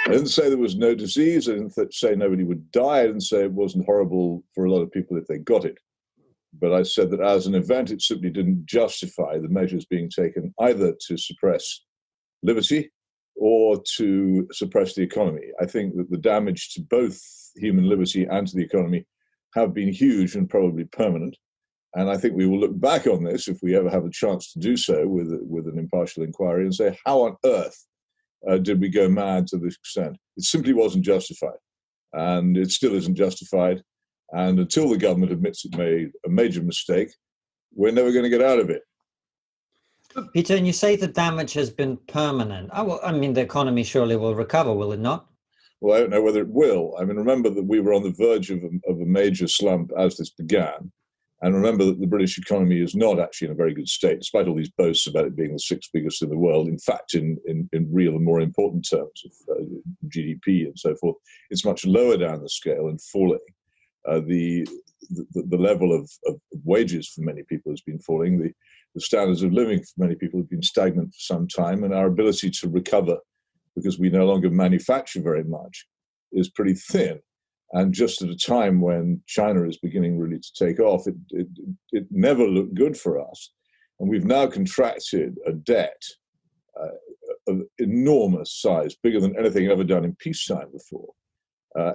I didn't say there was no disease. I didn't say nobody would die. I didn't say it wasn't horrible for a lot of people if they got it. But I said that as an event, it simply didn't justify the measures being taken either to suppress liberty or to suppress the economy. I think that the damage to both human liberty and to the economy have been huge and probably permanent. And I think we will look back on this, if we ever have a chance to do so with an impartial inquiry, and say, how on earth did we go mad to this extent? It simply wasn't justified. And it still isn't justified. And until the government admits it made a major mistake, we're never going to get out of it. Peter, and you say the damage has been permanent. Oh, well, I mean, the economy surely will recover, will it not? Well, I don't know whether it will. I mean, remember that we were on the verge of a major slump as this began. And remember that the British economy is not actually in a very good state, despite all these boasts about it being the sixth biggest in the world. In fact, in real and more important terms of GDP and so forth, it's much lower down the scale and falling. The level of wages for many people has been falling. The standards of living for many people have been stagnant for some time, and our ability to recover, because we no longer manufacture very much, is pretty thin. And just at a time when China is beginning really to take off, it never looked good for us. And we've now contracted a debt of enormous size, bigger than anything ever done in peacetime before.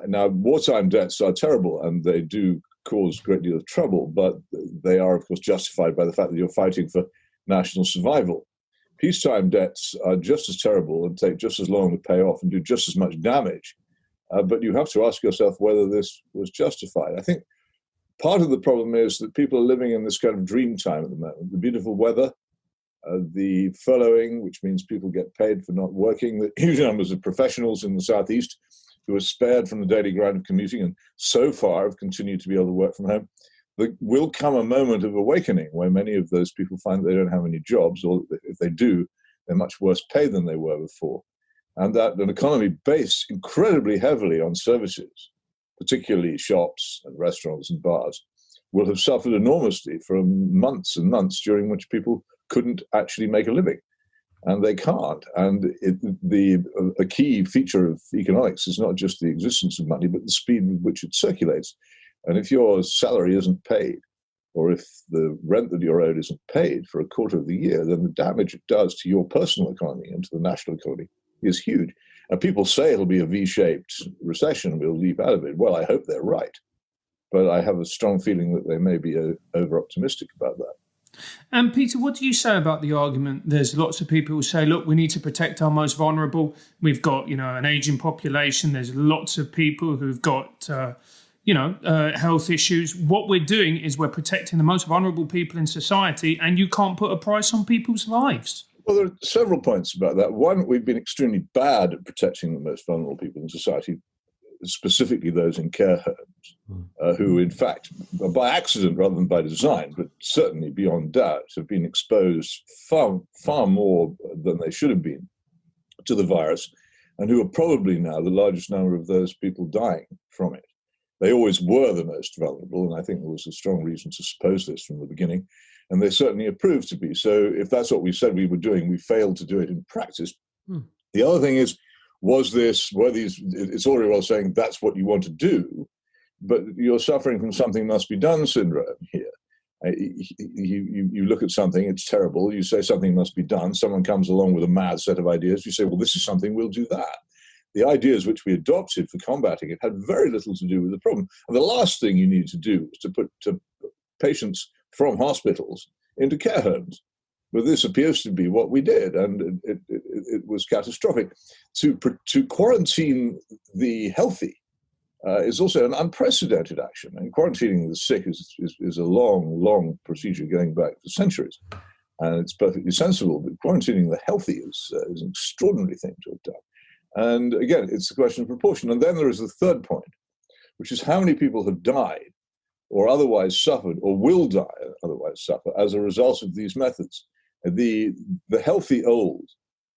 Now, wartime debts are terrible, and they do cause a great deal of trouble, but they are, of course, justified by the fact that you're fighting for national survival. Peacetime debts are just as terrible and take just as long to pay off and do just as much damage. But you have to ask yourself whether this was justified. I think part of the problem is that people are living in this kind of dream time at the moment. The beautiful weather, the furloughing, which means people get paid for not working, the huge numbers of professionals in the southeast who are spared from the daily grind of commuting and so far have continued to be able to work from home. There will come a moment of awakening where many of those people find they don't have any jobs, or if they do, they're much worse paid than they were before. And that an economy based incredibly heavily on services, particularly shops and restaurants and bars, will have suffered enormously for months and months during which people couldn't actually make a living. And they can't. And a key feature of economics is not just the existence of money, but the speed with which it circulates. And if your salary isn't paid, or if the rent that you're owed isn't paid for a quarter of the year, then the damage it does to your personal economy and to the national economy is huge. And people say it'll be a V-shaped recession, we'll leap out of it. Well, I hope they're right. But I have a strong feeling that they may be over-optimistic about that. And Peter, what do you say about the argument? There's lots of people who say, look, we need to protect our most vulnerable. We've got, an aging population. There's lots of people who've got, health issues. What we're doing is we're protecting the most vulnerable people in society, and you can't put a price on people's lives. Well, there are several points about that. One, we've been extremely bad at protecting the most vulnerable people in society, specifically those in care homes, who, in fact, by accident rather than by design, but certainly beyond doubt, have been exposed far, far more than they should have been to the virus, and who are probably now the largest number of those people dying from it. They always were the most vulnerable, and I think there was a strong reason to suppose this from the beginning, and they certainly have proved to be. So if that's what we said we were doing, we failed to do it in practice. The other thing is, it's all very well saying that's what you want to do, but you're suffering from something must be done syndrome here. You look at something, it's terrible, you say something must be done, someone comes along with a mad set of ideas, you say, well, this is something, we'll do that. The ideas which we adopted for combating it had very little to do with the problem. And the last thing you need to do is to put patients from hospitals into care homes. But this appears to be what we did, and it was catastrophic. To quarantine the healthy is also an unprecedented action. And quarantining the sick is a long, long procedure going back for centuries. And it's perfectly sensible, but quarantining the healthy is an extraordinary thing to have done. And again, it's a question of proportion. And then there is the third point, which is how many people have died or otherwise suffered or will die otherwise suffer as a result of these methods. The healthy old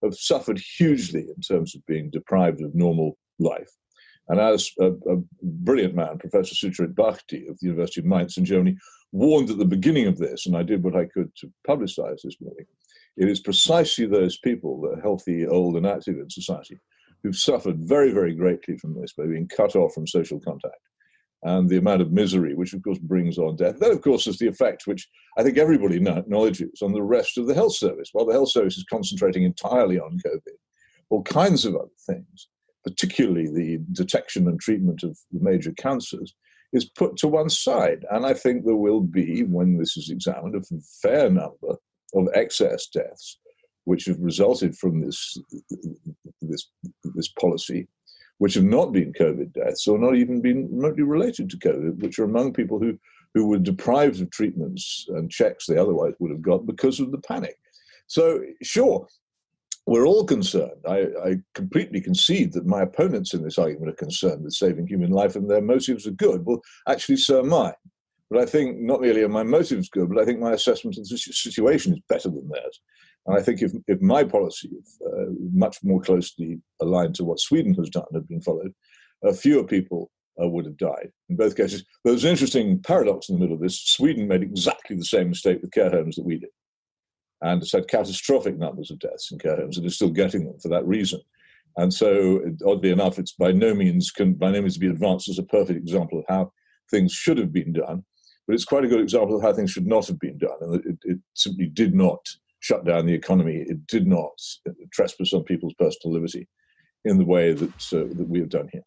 have suffered hugely in terms of being deprived of normal life. And as a brilliant man, Professor Sucharit Bhakti of the University of Mainz in Germany, warned at the beginning of this, and I did what I could to publicize this morning, it is precisely those people, the healthy, old, and active in society, who've suffered very, very greatly from this by being cut off from social contact, and the amount of misery, which of course brings on death. That, of course, is the effect which I think everybody now acknowledges on the rest of the health service. While the health service is concentrating entirely on COVID, all kinds of other things, particularly the detection and treatment of the major cancers, is put to one side. And I think there will be, when this is examined, a fair number of excess deaths which have resulted from this policy, which have not been COVID deaths or not even been remotely related to COVID, which are among people who were deprived of treatments and checks they otherwise would have got because of the panic. So, sure, we're all concerned. I completely concede that my opponents in this argument are concerned with saving human life and their motives are good. Well, actually, so am I. But I think not merely are my motives good, but I think my assessment of the situation is better than theirs. And I think if my policy, much more closely aligned to what Sweden has done, had been followed, fewer people would have died. In both cases, there's an interesting paradox in the middle of this. Sweden made exactly the same mistake with care homes that we did, and it's had catastrophic numbers of deaths in care homes, and is still getting them for that reason. And so, oddly enough, it's by no means can be advanced as a perfect example of how things should have been done, but it's quite a good example of how things should not have been done, and it simply did not shut down the economy. It did not trespass on people's personal liberty in the way that we have done here.